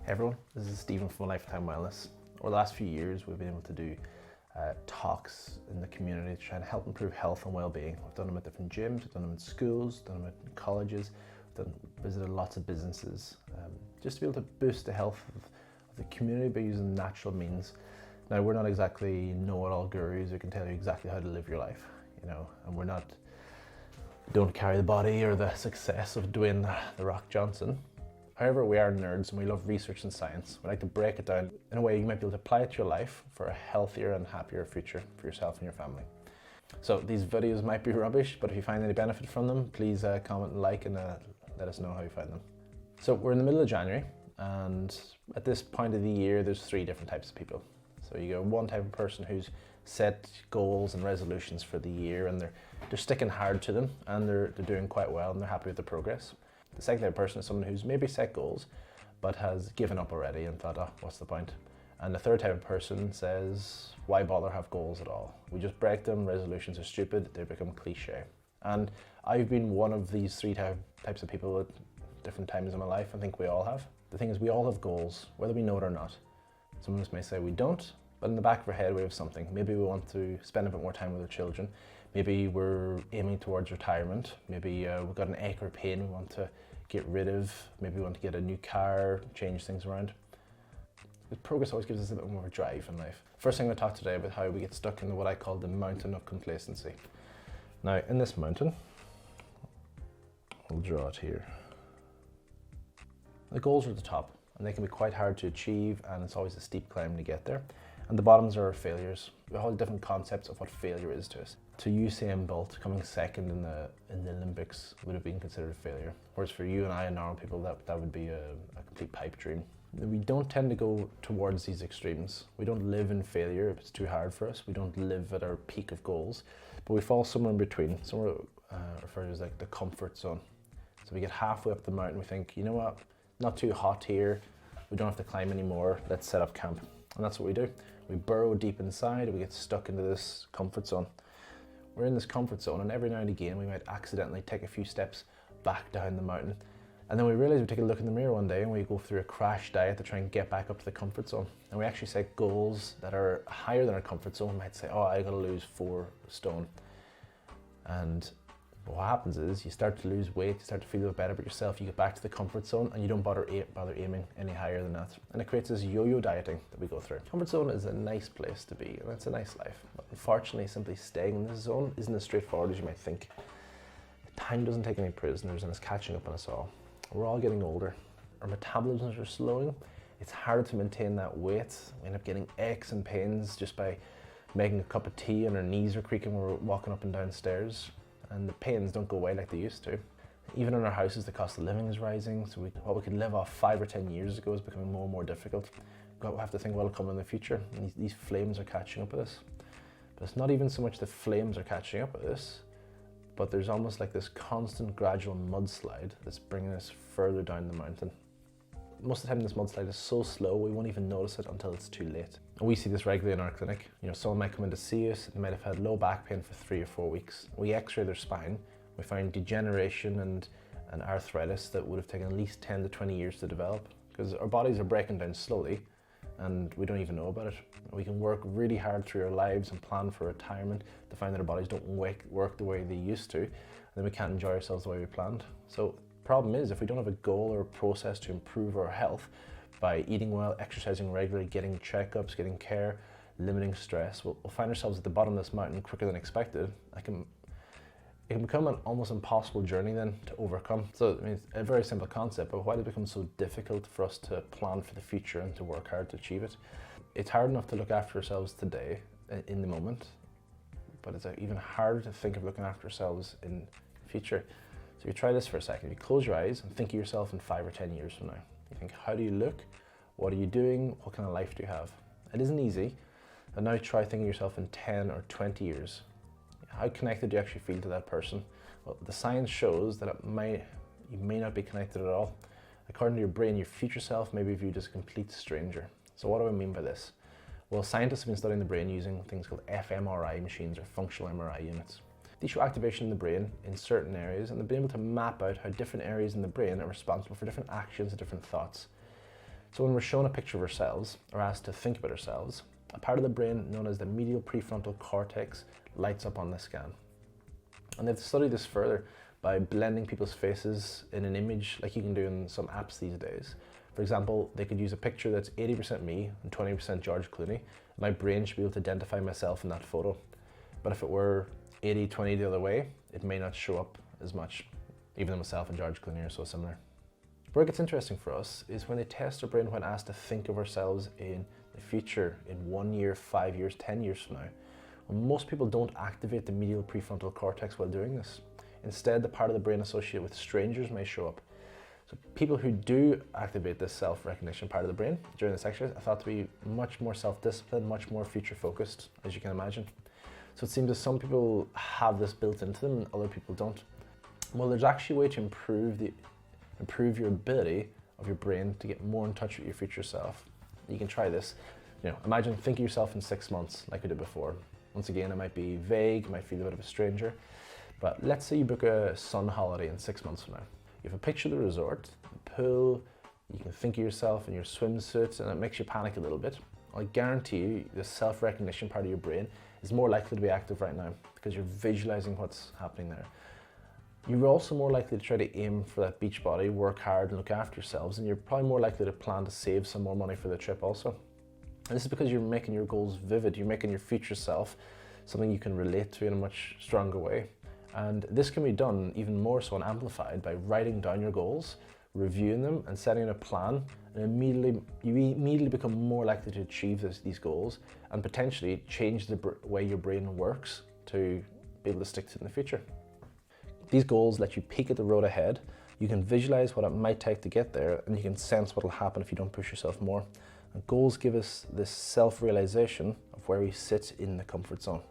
Hey everyone, this is Stephen from Lifetime Wellness. Over the last few years, we've been able to do talks in the community to try and help improve health and well-being. We've done them at different gyms, we've done them in schools, done them in colleges, visited lots of businesses, just to be able to boost the health of the community by using natural means. Now, we're not exactly know-it-all gurus who can tell you exactly how to live your life, and don't carry the body or the success of Dwayne "The Rock" Johnson. However, we are nerds and we love research and science. We like to break it down in a way you might be able to apply it to your life for a healthier and happier future for yourself and your family. So these videos might be rubbish, but if you find any benefit from them, please comment and like and let us know how you find them. So we're in the middle of January, and at this point of the year, there's three different types of people. So you got one type of person who's set goals and resolutions for the year, and they're sticking hard to them, and they're doing quite well, and they're happy with the progress. The second type of person is someone who's maybe set goals, but has given up already and thought, oh, what's the point? And the third type of person says, why bother have goals at all? We just break them, resolutions are stupid, they become cliche. And I've been one of these three types of people at different times in my life. I think we all have. The thing is, we all have goals, whether we know it or not. Some of us may say we don't, but in the back of our head we have something. Maybe we want to spend a bit more time with our children. Maybe we're aiming towards retirement. Maybe we've got an ache or pain we want to get rid of. Maybe we want to get a new car, change things around. But progress always gives us a bit more drive in life. First thing I'm going to talk today about how we get stuck in what I call the mountain of complacency. Now, in this mountain, we'll draw it here. The goals are at the top, and they can be quite hard to achieve, and it's always a steep climb to get there. And the bottoms are our failures. We all have different concepts of what failure is to us. To Usain Bolt, coming second in the Olympics would have been considered a failure. Whereas for you and I and normal people, that would be a complete pipe dream. We don't tend to go towards these extremes. We don't live in failure if it's too hard for us. We don't live at our peak of goals, but we fall somewhere in between, somewhere referred to as like the comfort zone. So we get halfway up the mountain, we think, you know what, not too hot here, we don't have to climb anymore, let's set up camp. And that's what we do. We burrow deep inside, we get stuck into this comfort zone. We're in this comfort zone, and every now and again we might accidentally take a few steps back down the mountain. And then we realize we take a look in the mirror one day and we go through a crash diet to try and get back up to the comfort zone. And we actually set goals that are higher than our comfort zone. We might say, oh, I gotta lose 4 stone. And what happens is you start to lose weight, you start to feel a bit better about yourself, you get back to the comfort zone and you don't bother aiming any higher than that. And it creates this yo-yo dieting that we go through. Comfort zone is a nice place to be, and it's a nice life. But unfortunately, simply staying in this zone isn't as straightforward as you might think. Time doesn't take any prisoners, and it's catching up on us all. We're all getting older. Our metabolisms are slowing. It's harder to maintain that weight. We end up getting aches and pains just by making a cup of tea, and our knees are creaking when we're walking up and down stairs. And the pains don't go away like they used to. Even in our houses, the cost of living is rising, so what we could live off 5 or 10 years ago is becoming more and more difficult. We have to think what will come in the future, and these flames are catching up with us. But it's not even so much the flames are catching up with us, but there's almost like this constant gradual mudslide that's bringing us further down the mountain. Most of the time this mudslide is so slow we won't even notice it until it's too late. And we see this regularly in our clinic. Someone might come in to see us, they might have had low back pain for 3 or 4 weeks. We x-ray their spine, we find degeneration and arthritis that would have taken at least 10 to 20 years to develop, because our bodies are breaking down slowly and we don't even know about it. We can work really hard through our lives and plan for retirement to find that our bodies don't work the way they used to, and then we can't enjoy ourselves the way we planned. So problem is, if we don't have a goal or a process to improve our health by eating well, exercising regularly, getting checkups, getting care, limiting stress, we'll find ourselves at the bottom of this mountain quicker than expected. It can become an almost impossible journey then to overcome. So I mean, it's a very simple concept, but why does it become so difficult for us to plan for the future and to work hard to achieve it? It's hard enough to look after ourselves today, in the moment, but it's even harder to think of looking after ourselves in the future. So you try this for a second. You close your eyes and think of yourself in 5 or 10 years from now. You think, how do you look? What are you doing? What kind of life do you have? It isn't easy. And now try thinking of yourself in 10 or 20 years. How connected do you actually feel to that person? Well, the science shows that you may not be connected at all. According to your brain, your future self may be viewed as a complete stranger. So what do I mean by this? Well, scientists have been studying the brain using things called fMRI machines, or functional MRI units. These show activation in the brain in certain areas, and they've been able to map out how different areas in the brain are responsible for different actions and different thoughts. So when we're shown a picture of ourselves or asked to think about ourselves, a part of the brain known as the medial prefrontal cortex lights up on the scan. And they've studied this further by blending people's faces in an image like you can do in some apps these days. For example, they could use a picture that's 80% me and 20% George Clooney. My brain should be able to identify myself in that photo. But if it were 80-20 the other way, it may not show up as much, even though myself and George Clooney are so similar. Where it gets interesting for us is when they test our brain when asked to think of ourselves in the future, in 1 year, 5 years, 10 years from now. Well, most people don't activate the medial prefrontal cortex while doing this. Instead, the part of the brain associated with strangers may show up. So people who do activate this self-recognition part of the brain during this exercise are thought to be much more self-disciplined, much more future-focused, as you can imagine. So it seems that some people have this built into them and other people don't. Well, there's actually a way to improve your ability of your brain to get more in touch with your future self. You can try this. Imagine thinking of yourself in 6 months like we did before. Once again, it might be vague, it might feel a bit of a stranger, but let's say you book a sun holiday in 6 months from now. You have a picture of the resort, the pool, you can think of yourself in your swimsuit and it makes you panic a little bit. I guarantee you the self-recognition part of your brain is more likely to be active right now because you're visualizing what's happening there. You're also more likely to try to aim for that beach body, work hard and look after yourselves, and you're probably more likely to plan to save some more money for the trip also. And this is because you're making your goals vivid, you're making your future self something you can relate to in a much stronger way. And this can be done even more so and amplified by writing down your goals, reviewing them and setting a plan, and you immediately become more likely to achieve these goals and potentially change the way your brain works to be able to stick to it in the future. These goals let you peek at the road ahead, you can visualize what it might take to get there, and you can sense what will happen if you don't push yourself more. And goals give us this self-realization of where we sit in the comfort zone.